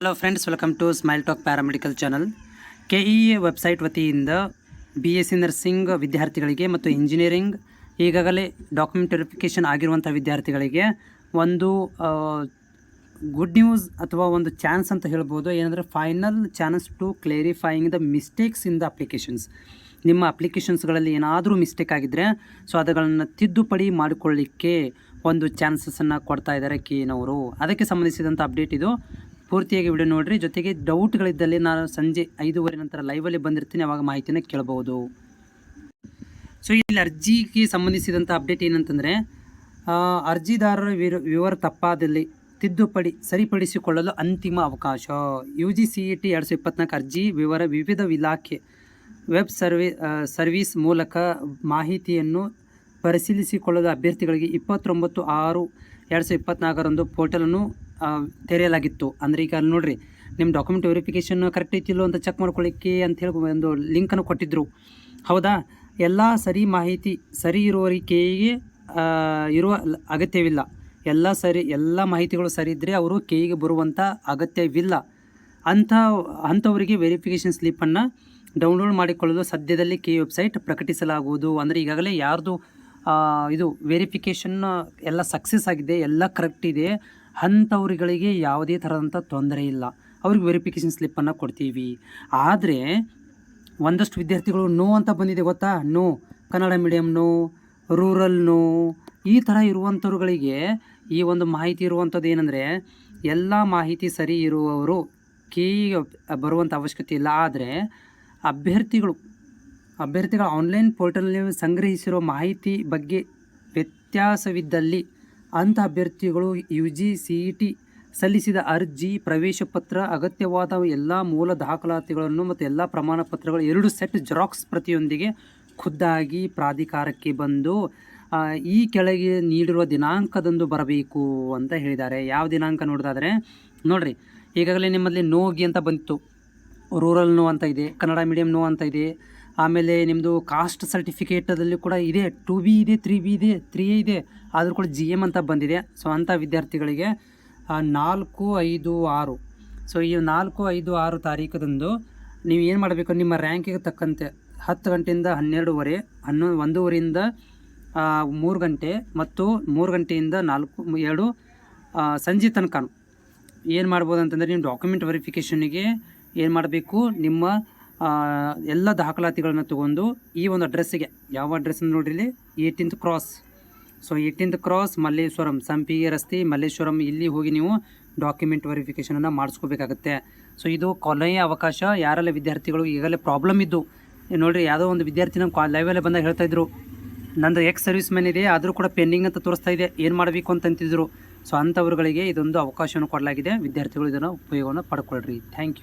Hello friends, welcome to smile talk paramedical channel. KE website ವತಿಯಿಂದ BSc nursing ವಿದ್ಯಾರ್ಥಿಗಳಿಗೆ ಮತ್ತು engineering ಈಗಾಗಲೇ document verification ಆಗಿರುವಂಥ ವಿದ್ಯಾರ್ಥಿಗಳಿಗೆ ಒಂದು ಗುಡ್ ನ್ಯೂಸ್ ಅಥವಾ ಒಂದು ಚಾನ್ಸ್ ಅಂತ ಹೇಳ್ಬೋದು. ಏನಂದರೆ final chance to clarifying the mistakes in the applications. ನಿಮ್ಮ ಅಪ್ಲಿಕೇಶನ್ಸ್ಗಳಲ್ಲಿ ಏನಾದರೂ ಮಿಸ್ಟೇಕ್ ಆಗಿದ್ದರೆ ಅದಗಳನ್ನು ತಿದ್ದುಪಡಿ ಮಾಡಿಕೊಳ್ಳಿಕ್ಕೆ ಒಂದು ಚಾನ್ಸಸ್ಸನ್ನು ಕೊಡ್ತಾ ಇದ್ದಾರೆ ಕೆಇನವರು. ಅದಕ್ಕೆ ಸಂಬಂಧಿಸಿದಂಥ ಅಪ್ಡೇಟ್ ಇದು. ಪೂರ್ತಿಯಾಗಿ ವಿಡಿಯೋ ನೋಡಿರಿ. ಜೊತೆಗೆ ಡೌಟ್ಗಳಿದ್ದಲ್ಲಿ ನಾನು ಸಂಜೆ 5:15 ನಂತರ ಲೈವಲ್ಲಿ ಬಂದಿರ್ತೀನಿ, ಅವಾಗ ಮಾಹಿತಿನ ಕೇಳ್ಬೋದು. ಸೊ ಇಲ್ಲಿ ಅರ್ಜಿಗೆ ಸಂಬಂಧಿಸಿದಂಥ ಅಪ್ಡೇಟ್ ಏನಂತಂದರೆ, ಅರ್ಜಿದಾರರ ವಿವರ ತಪ್ಪಾದಲ್ಲಿ ತಿದ್ದುಪಡಿ ಸರಿಪಡಿಸಿಕೊಳ್ಳಲು ಅಂತಿಮ ಅವಕಾಶ. UGCET 2024 ಅರ್ಜಿ ವಿವರ ವಿವಿಧ ಇಲಾಖೆ ವೆಬ್ ಸರ್ವಿಸ್ ಮೂಲಕ ಮಾಹಿತಿಯನ್ನು ಪರಿಶೀಲಿಸಿಕೊಳ್ಳಲು ಅಭ್ಯರ್ಥಿಗಳಿಗೆ 29/6/2024 ಪೋರ್ಟಲನ್ನು ತೆರೆಯಲಾಗಿತ್ತು. ಅಂದರೆ ಈಗ ಅಲ್ಲಿ ನೋಡಿರಿ, ನಿಮ್ಮ ಡಾಕ್ಯುಮೆಂಟ್ ವೆರಿಫಿಕೇಷನ್ ಕರೆಕ್ಟ್ ಐತಿಲ್ಲೋ ಅಂತ ಚೆಕ್ ಮಾಡ್ಕೊಳ್ಳಿಕ್ಕೆ ಅಂತ ಹೇಳಿ ಒಂದು ಲಿಂಕನ್ನು ಕೊಟ್ಟಿದ್ದರು. ಹೌದಾ? ಎಲ್ಲ ಮಾಹಿತಿ ಸರಿ ಇರುವವರಿಗೆ ಇರುವ ಅಗತ್ಯವಿಲ್ಲ. ಎಲ್ಲ ಮಾಹಿತಿಗಳು ಸರಿ ಇದ್ದರೆ ಅವರು ಕೆಇಗೆ ಬರುವಂಥ ಅಗತ್ಯವಿಲ್ಲ. ಅಂಥವರಿಗೆ ವೆರಿಫಿಕೇಷನ್ ಸ್ಲಿಪ್ಪನ್ನು ಡೌನ್ಲೋಡ್ ಮಾಡಿಕೊಳ್ಳಲು ಸದ್ಯದಲ್ಲಿ ಕೆಇ ವೆಬ್ಸೈಟ್ ಪ್ರಕಟಿಸಲಾಗುವುದು. ಅಂದರೆ ಈಗಾಗಲೇ ಯಾರ್ದು ಇದು ವೆರಿಫಿಕೇಷನ್ ಎಲ್ಲ ಸಕ್ಸಸ್ ಆಗಿದೆ, ಎಲ್ಲ ಕರೆಕ್ಟ್ ಇದೆ, ಅಂಥವ್ರುಗಳಿಗೆ ಯಾವುದೇ ಥರದಂಥ ತೊಂದರೆ ಇಲ್ಲ. ಅವ್ರಿಗೆ ವೆರಿಫಿಕೇಷನ್ ಸ್ಲಿಪ್ಪನ್ನು ಕೊಡ್ತೀವಿ. ಆದರೆ ಒಂದಷ್ಟು ವಿದ್ಯಾರ್ಥಿಗಳು ನೋ ಅಂತ ಬಂದಿದೆ, ಗೊತ್ತಾ? No Kannada medium, no rural, no ಈ ಥರ ಇರುವಂಥವ್ರುಗಳಿಗೆ ಈ ಒಂದು ಮಾಹಿತಿ ಇರುವಂಥದ್ದು ಏನಂದರೆ, ಎಲ್ಲ ಮಾಹಿತಿ ಸರಿ ಇರುವವರು ಕೆಇಗೆ ಬರುವಂಥ ಅವಶ್ಯಕತೆ ಇಲ್ಲ. ಆದರೆ ಅಭ್ಯರ್ಥಿಗಳು ಆನ್ಲೈನ್ ಪೋರ್ಟಲ್ನಲ್ಲಿ ಸಂಗ್ರಹಿಸಿರೋ ಮಾಹಿತಿ ಬಗ್ಗೆ ವ್ಯತ್ಯಾಸವಿದ್ದಲ್ಲಿ ಅಂಥ ಅಭ್ಯರ್ಥಿಗಳು UGCET ಸಲ್ಲಿಸಿದ ಅರ್ಜಿ, ಪ್ರವೇಶ ಪತ್ರ, ಅಗತ್ಯವಾದ ಎಲ್ಲ ಮೂಲ ದಾಖಲಾತಿಗಳನ್ನು ಮತ್ತು ಎಲ್ಲ ಪ್ರಮಾಣ ಪತ್ರಗಳು 2 ಸೆಟ್ ಜೆರಾಕ್ಸ್ ಪ್ರತಿಯೊಂದಿಗೆ ಖುದ್ದಾಗಿ ಪ್ರಾಧಿಕಾರಕ್ಕೆ ಬಂದು ಈ ಕೆಳಗೆ ನೀಡಿರುವ ದಿನಾಂಕದಂದು ಬರಬೇಕು ಅಂತ ಹೇಳಿದ್ದಾರೆ. ಯಾವ ದಿನಾಂಕ ನೋಡೋದಾದರೆ ನೋಡಿರಿ, ಈಗಾಗಲೇ ನಿಮ್ಮಲ್ಲಿ ನೋಗಿ ಅಂತ ಬಂತು, ರೂರಲ್ ನೋ ಅಂತ ಇದೆ, ಕನ್ನಡ ಮೀಡಿಯಮ್ ನೋ ಅಂತ ಇದೆ. ಆಮೇಲೆ ನಿಮ್ಮದು ಕಾಸ್ಟ್ ಸರ್ಟಿಫಿಕೇಟದಲ್ಲಿ ಕೂಡ ಇದೆ, 2B ಇದೆ, 3B ಇದೆ, 3A ಇದೆ, ಆದರೂ ಕೂಡ GM ಅಂತ ಬಂದಿದೆ. ಸೊ ಅಂಥ ವಿದ್ಯಾರ್ಥಿಗಳಿಗೆ 4/5/6 ಸೊ ಈ 4/5/6 ತಾರೀಕದಂದು ನೀವು ಏನು ಮಾಡಬೇಕು, ನಿಮ್ಮ ರ್ಯಾಂಕಿಗೆ ತಕ್ಕಂತೆ 10 ಗಂಟೆಯಿಂದ 12:30, 1:30ಯಿಂದ 3 ಗಂಟೆ ಮತ್ತು 3 ಗಂಟೆಯಿಂದ 4-2 ಸಂಜೆ ತನಕ ಏನು ಮಾಡ್ಬೋದು ಅಂತಂದರೆ, ನೀವು ಡಾಕ್ಯುಮೆಂಟ್ ವೆರಿಫಿಕೇಷನಿಗೆ ಏನು ಮಾಡಬೇಕು, ನಿಮ್ಮ ಎಲ್ಲ ದಾಖಲಾತಿಗಳನ್ನು ತೊಗೊಂಡು ಈ ಒಂದು ಅಡ್ರೆಸ್ಸಿಗೆ, ಯಾವ ಅಡ್ರೆಸ್ ನೋಡಿರಿ, 18th cross. So 18th cross Malleshwaram, ಸಂಪಿಗೆ ರಸ್ತೆ, ಮಲ್ಲೇಶ್ವರಂ, ಇಲ್ಲಿ ಹೋಗಿ ನೀವು ಡಾಕ್ಯುಮೆಂಟ್ ವೆರಿಫಿಕೇಷನನ್ನು ಮಾಡಿಸ್ಕೋಬೇಕಾಗತ್ತೆ. ಸೊ ಇದು ಕೊನೆಯ ಅವಕಾಶ. ಯಾರೆಲ್ಲ ವಿದ್ಯಾರ್ಥಿಗಳು ಈಗಲೇ ಪ್ರಾಬ್ಲಮ್ ಇದ್ದು ನೋಡಿರಿ, ಯಾವುದೋ ಒಂದು ವಿದ್ಯಾರ್ಥಿ ನಮ್ಮ ಲೈವಲ್ಲೇ ಬಂದಾಗ ಹೇಳ್ತಾಯಿದ್ರು, ನಂದು ಸರ್ವಿಸ್ ಮ್ಯಾನ್ ಇದೆ, ಆದರೂ ಕೂಡ ಪೆಂಡಿಂಗ್ ಅಂತ ತೋರಿಸ್ತಾ ಇದೆ, ಏನು ಮಾಡಬೇಕು ಅಂತಂತಿದ್ರು. ಸೊ ಅಂಥವ್ರುಗಳಿಗೆ ಇದೊಂದು ಅವಕಾಶವನ್ನು ಕೊಡಲಾಗಿದೆ. ವಿದ್ಯಾರ್ಥಿಗಳು ಇದನ್ನು ಉಪಯೋಗವನ್ನು ಪಡ್ಕೊಳ್ರಿ. Thank you.